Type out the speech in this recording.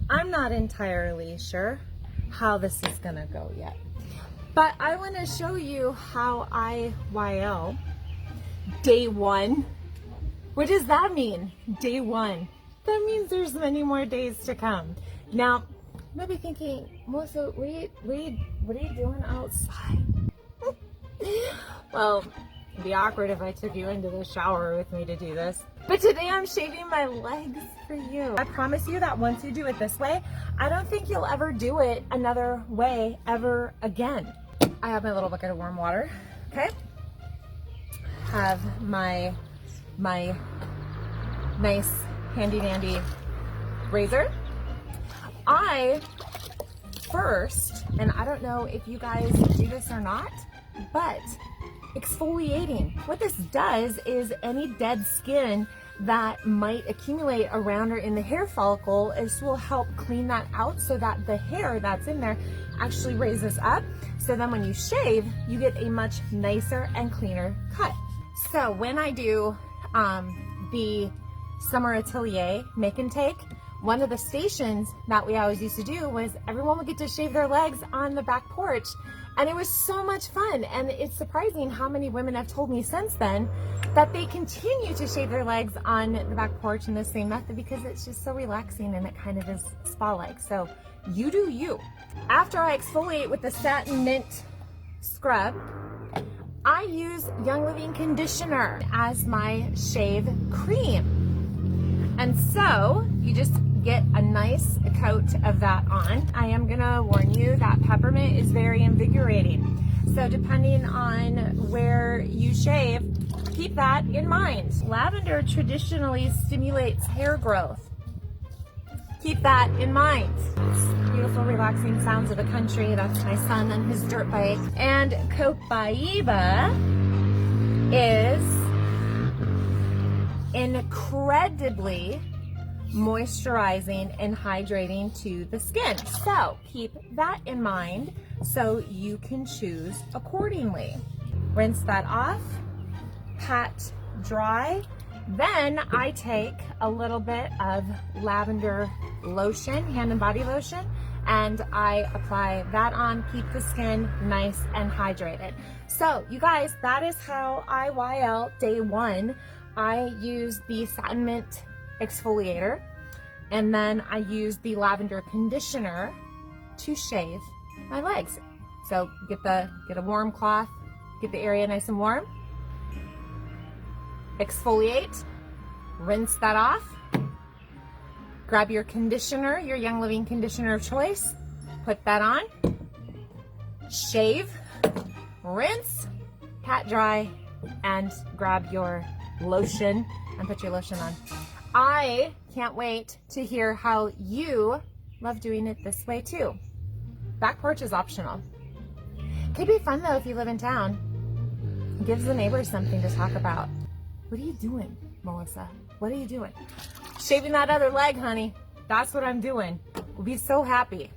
I'm not entirely sure how this is gonna go yet, but I want to show you how I YL day one. What does that mean? Day one. That means there's many more days to come. Now, you might be thinking, Melissa, what are you doing outside? Well, it'd be awkward if I took you into the shower with me to do this. But today I'm shaving my legs for you. I promise you that once you do it this way, I don't think you'll ever do it another way ever again. I have my little bucket of warm water, okay? Have my nice handy dandy razor. I first, and I don't know if you guys do this or not, but exfoliating. What this does is any dead skin that might accumulate around or in the hair follicle, this will help clean that out so that the hair that's in there actually raises up. So then when you shave, you get a much nicer and cleaner cut. So when I do the summer atelier make and take, one of the stations that we always used to do was everyone would get to shave their legs on the back porch. And it was so much fun. And it's surprising how many women have told me since then that they continue to shave their legs on the back porch in the same method because it's just so relaxing and it kind of is spa-like. So you do you. After I exfoliate with the satin mint scrub, I use Young Living conditioner as my shave cream. And so you just get a nice coat of that on. I am gonna warn you that peppermint is very invigorating. So depending on where you shave, keep that in mind. Lavender traditionally stimulates hair growth. Keep that in mind. Beautiful, relaxing sounds of the country. That's my son on his dirt bike. And Copaiba is incredibly moisturizing and hydrating to the skin. So keep that in mind so you can choose accordingly. Rinse that off, pat dry. Then I take a little bit of lavender lotion, hand and body lotion, and I apply that on, keep the skin nice and hydrated. So you guys, that is how I YL day one. I use the satin mint exfoliator, and then I use the lavender conditioner to shave my legs. So get a warm cloth, get the area nice and warm, exfoliate, rinse that off, grab your conditioner, your Young Living conditioner of choice, put that on, shave, rinse, pat dry, and grab your lotion and put your lotion on. I can't wait to hear how you love doing it this way too. Back porch is optional. Could be fun though if you live in town. It gives the neighbors something to talk about. What are you doing, Melissa? What are you doing? Shaving that other leg, honey. That's what I'm doing. We'll be so happy.